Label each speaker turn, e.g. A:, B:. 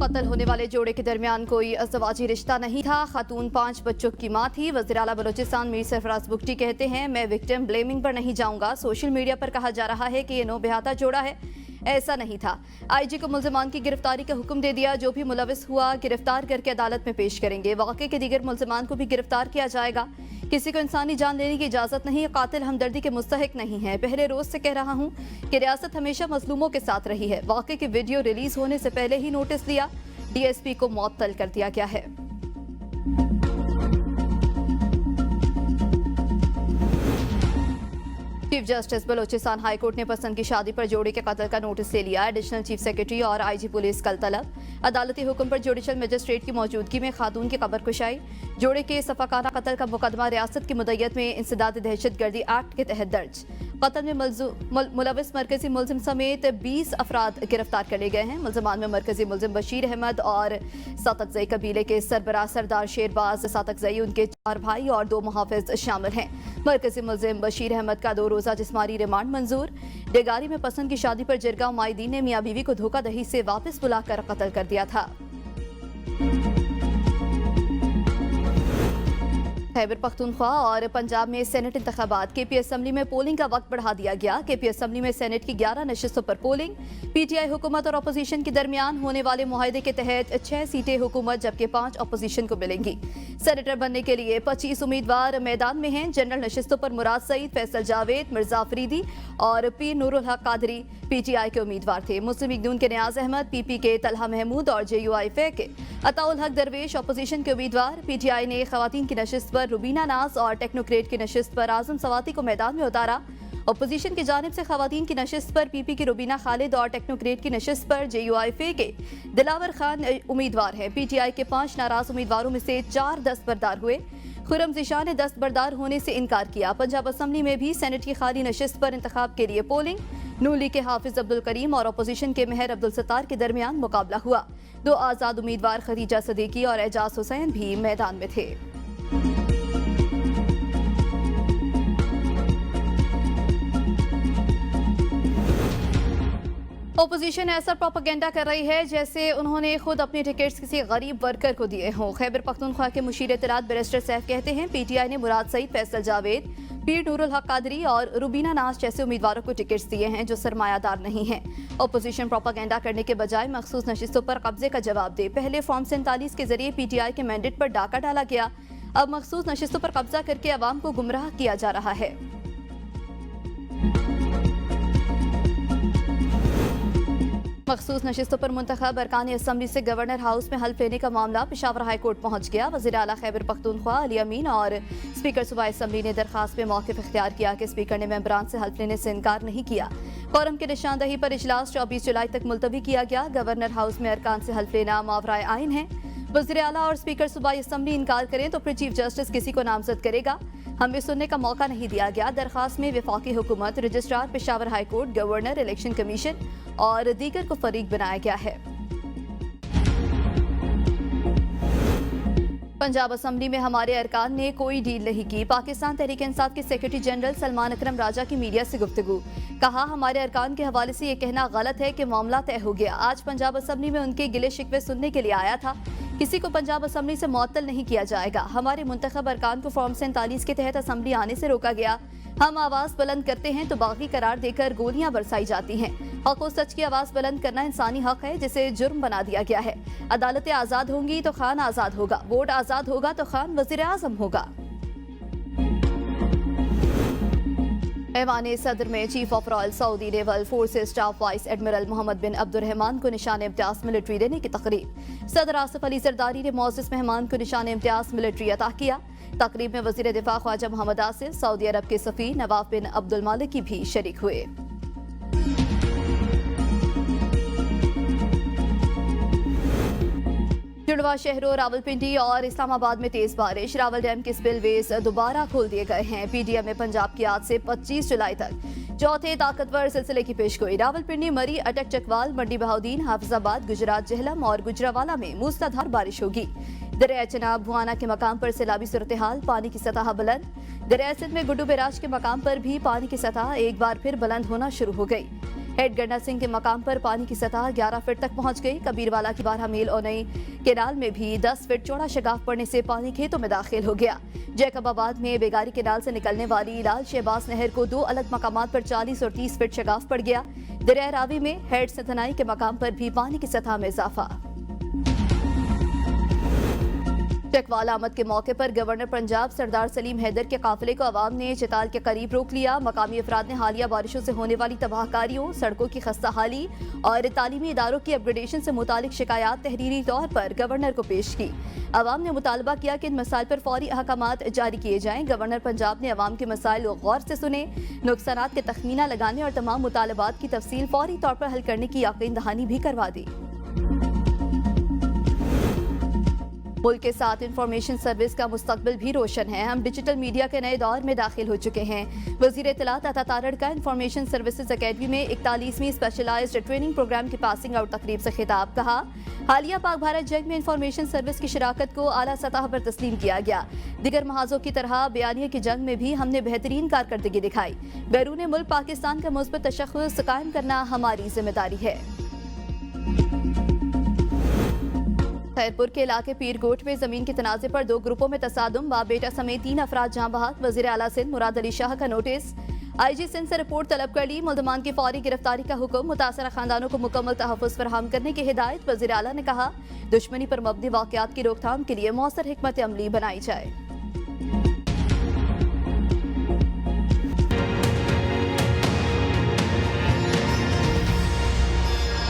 A: कत्ल होने वाले जोड़े के दरमियान कोई अज़दवाजी रिश्ता नहीं था। खातून 5 बच्चों की मां थी। वज़ीर आला बलोचिस्तान मीर सरफराज बुगटी कहते हैं, मैं विक्टिम ब्लेमिंग पर नहीं जाऊंगा। सोशल मीडिया पर कहा जा रहा है कि ये नौबेहाता जोड़ा है, ऐसा नहीं था। आईजी को मुल्ज़िमान की गिरफ्तारी का हुक्म दे दिया। जो भी मुलविस हुआ गिरफ्तार करके अदालत में पेश करेंगे। वाक़े के दीगर मुल्ज़िमान को भी गिरफ्तार किया जाएगा। किसी को इंसानी जान लेने की इजाजत नहीं। कातिल हमदर्दी के मुस्तहिक नहीं है। पहले रोज से कह रहा हूँ कि रियासत हमेशा मजलूमों के साथ रही है। वाक़े की वीडियो रिलीज होने से पहले ही नोटिस दिया। डीएसपी को मुअत्तल कर दिया गया है। Chief justice Balochistan high court ने पसंद की शादी पर जोड़े के कत्ल का नोटिस ले लिया। एडिशनल चीफ सेक्रेटरी और आईजी पुलिस कल तलब। अदालती हुक्म पर जुडिशल मजिस्ट्रेट की मौजूदगी में खातून की कब्र कुशाई। जोड़े के सफाकाना कत्ल का मुकदमा रियासत की मुद्दत में इंसदाद दहशतगर्दी एक्ट के तहत दर्ज। कत्ल में मुलविस मरकजी मुलजिम समेत 20 अफराद गिरफ्तार कर लिए गए हैं। मुलजमान में मरकजी मुलजिम बशीर अहमद और सातकजई कबीले के सरबराह सरदार शेरबाज सातकजई, उनके 4 भाई और 2 मुहाफिज शामिल हैं। मरकजी मुलजिम बशीर अहमद का 2 रोजा जिस्मानी रिमांड मंजूर। डेगारी में पसंद की शादी पर जिरगा माहिदीन ने मियां बीवी को धोखाधड़ी से वापस बुलाकर कत्ल कर दिया था। खैबर पख्तूनख्वा और पंजाब में सेनेट इंतखाबात। केपी असम्बली में पोलिंग का वक्त बढ़ा दिया गया। केपी असम्बली में सेनेट की 11 नशिस्तों पर पोलिंग। पीटीआई हुकूमत और अपोजिशन के दरमियान होने वाले मुआहदे के तहत 6 सीटें हुकूमत जबकि 5 अपोजिशन को मिलेंगी। सेनेटर बनने के लिए 25 उम्मीदवार मैदान में हैं। जनरल नशिस्तों पर मुराद सईद, फैसल जावेद, मिर्जा अफरीदी और पीर नूरुल हक कादरी पीटीआई के उम्मीदवार थे। मुस्लिम लीग नून के नियाज अहमद, पीपी के तलहा महमूद और जेयूआईफे के अताउल हक दरवेश अपोजिशन के उम्मीदवार। पीटीआई ने खवातीन की नशिस्त पर रुबीना नाज और टेक्नोक्रेट की नशिस्त पर आजम सवाती को मैदान में उतारा। अपोजिशन की जानिब से खवातीन की नशिस्त पर पीपी की रुबीना खालिद और टेक्नोक्रेट की नशिस्त पर जेयूआईफे के दिलावर खान उम्मीदवार हैं। पीटीआई के 5 नाराज उम्मीदवारों में से 4 दस्तबरदार हुए। खुरम ज़िशान ने दस्तबरदार होने से इनकार किया। पंजाब असम्बली में भी सेनेट की खाली नशिस्त पर इंतखाब के लिए पोलिंग। नून लीग के हाफिज अब्दुल करीम और अपोजिशन के मेहर अब्दुल सत्तार के दरमियान मुकाबला हुआ। 2 आज़ाद उम्मीदवार खदीजा सदीकी और एजाज हुसैन भी मैदान में थे। ओपोजिशन ऐसा प्रोपेगेंडा कर रही है जैसे उन्होंने खुद अपने टिकट्स किसी गरीब वर्कर को दिए हों। खैबर पख्तूनख्वा के मुशीर इत्तलात बैरिस्टर सैफ कहते हैं, पीटीआई ने मुराद सईद, फैसल जावेद, पीर नूरुल हक कादरी और रुबीना नाज जैसे उम्मीदवारों को टिकट्स दिए हैं जो सरमायादार नहीं हैं। ओपोजिशन प्रोपेगेंडा करने के बजाय मखसूस नशिस्तों पर कब्जे का जवाब दे। पहले फॉर्म 47 के जरिए पीटीआई के मैंडेट पर डाका डाला गया। अब मखसूस नशिस्तों पर कब्जा करके अवाम को गुमराह किया जा रहा है। मखसूस नशिस्तों पर मुंतखब अरकान असम्बली से गवर्नर हाउस में हल्फ लेने का मामला पेशावर हाई कोर्ट पहुंच गया। वज़ीर आला खैबर पख्तूनख्वा अली अमीन और स्पीकर सूबाई असम्बली ने दरखास्त में मौक़िफ़ इख्तियार किया कि स्पीकर ने मेंबरान से हल्फ लेने से इनकार नहीं किया। कोरम की निशानदही पर इजलास 24 जुलाई तक मुलतवी किया गया। गवर्नर हाउस में अरकान से हल्फ लेना मावराए आइन है। वज़ीर आला और स्पीकर सूबाई असम्बली इनकार करें तो फिर चीफ जस्टिस किसी को नामजद करेगा। हमें सुनने का मौका नहीं दिया गया। दरखास्त में वफाकी हुकूमत, registrar Peshawar high court, governor, election commission और दीगर को फरीक बनाया गया है। पंजाब असम्बली में हमारे अरकान ने कोई डील नहीं की। पाकिस्तान तहरीक इंसाफ के सेक्रेटरी जनरल सलमान अकरम राजा की मीडिया से गुफ्तगू। कहा, हमारे अरकान के हवाले से यह कहना गलत है कि मामला तय हो गया। आज पंजाब असम्बली में उनके गिले शिकवे सुनने के लिए आया था। किसी को पंजाब असम्बली से मुअत्तल नहीं किया जाएगा। हमारे मुंतखब अरकान को फॉर्म 47 के तहत असम्बली आने से रोका गया। हम आवाज़ बुलंद करते हैं तो बागी करार देकर गोलियां बरसाई जाती हैं। हक और सच की आवाज़ बुलंद करना इंसानी हक है जिसे जुर्म बना दिया गया है। अदालतें आज़ाद होंगी तो खान आज़ाद होगा, वोट आज़ाद होगा तो खान वज़ीर आज़म होगा। ऐवान सदर में chief of royal Saudi naval forces staff vice admiral Mohammed bin Abdurrahman को निशान इम्तियाज मिलिट्री देने की तकरीब। सदर आसिफ अली जरदारी ने मोअज़्ज़ज़ मेहमान को निशान इम्तियाज मिलिट्री अता किया। तकरीब में वज़ीर दिफा ख्वाजा मोहम्मद आसिफ, सऊदी अरब के सफ़ीर नवाफ बिन अब्दुल मालिकी भी शरीक हुए। जुड़वा शहरों रावलपिंडी और इस्लामाबाद में तेज बारिश। रावल डैम के स्पिलवेज दोबारा खोल दिए गए हैं। पीडीएम में पंजाब की आज से 25 जुलाई तक चौथे ताकतवर सिलसिले की पेशगोई। रावलपिंडी, मरी, अटक, चकवाल, मंडी बहाउद्दीन, हाफिजाबाद, गुजरात, जहलम और गुजरावाला में मूसलाधार बारिश होगी। दरिया चनाब भुआना के मकाम पर सैलाबी सूरत हाल, पानी की सतह बुलंद। दरिया सिंध में गुड्डू बैराज के मकाम पर भी पानी की सतह एक बार फिर बुलंद होना शुरू हो गई। हेड गन्ना सिंह के मकाम पर पानी की सतह 11 फीट तक पहुंच गई। कबीरवाला की 12 मील ओनई केनाल में भी 10 फीट चौड़ा शगाफ पड़ने से पानी खेतों में दाखिल हो गया। जैकबाबाद में बेगारी केनाल से निकलने वाली लाल शहबाज नहर को 2 अलग मकामात पर 40 और 30 फीट शगाफ पड़ गया। दरिया रावी में हेड सतनाई के मकाम पर भी पानी की सतह में इजाफा। चकवाला आमद के मौके पर गवर्नर पंजाब सरदार सलीम हैदर के काफिले को अवाम ने चिताल के करीब रोक लिया। मकामी अफराद ने हालिया बारिशों से होने वाली तबाहकारियों, सड़कों की खस्ता हाली और तालीमी इदारों की अपग्रेडेशन से मुतालिक शिकायत तहरीरी तौर पर गवर्नर को पेश की। अवाम ने मुतालबा किया कि इन मसाइल पर फौरी अहकामात जारी किए जाएं। गवर्नर पंजाब ने अवाम के मसाइल गौर से सुने, नुकसानात के तखमीना लगाने और तमाम मुतालबात की तफसील फौरी तौर पर हल करने की यकीन दहानी भी करवा दी। मुल्क के साथ इंफॉर्मेशन सर्विस का मुस्तकबिल भी रोशन है। हम डिजिटल मीडिया के नए दौर में दाखिल हो चुके हैं। वज़ीर इत्तलात अता तारड़ का इंफॉर्मेशन सर्विसेज अकेडमी में 41वीं स्पेशलाइज्ड ट्रेनिंग प्रोग्राम की पासिंग आउट तकरीब से खिताब। कहा, हालिया पाक भारत जंग में इंफॉर्मेशन सर्विस की शिराकत को आला सतह पर तस्लीम किया गया। दिगर महाजों की तरह बयानिया की जंग में भी हमने बेहतरीन कारकर्दगी दिखाई। बैरून मुल्क पाकिस्तान का मुस्बत तशख़्ख़ुस कायम करना हमारी जिम्मेदारी है। खैरपुर के इलाके पीरगोट में जमीन के तनाज़े पर 2 ग्रुपों में तसादुम, बाप बेटा समेत 3 अफराद जहां बहक। वज़ीर आला सिंध मुराद अली शाह का नोटिस। IG सिंध से रिपोर्ट तलब कर ली। मुल्ज़मान की फौरी गिरफ्तारी का हुक्म। मुतासरा खानदानों को मुकम्मल तहफ़्फ़ुज़ फराहम करने की हिदायत। वज़ीर आला ने कहा, दुश्मनी पर मबनी वाक़यात की रोकथाम के लिए मौसर हिकमत अमली बनाई जाए।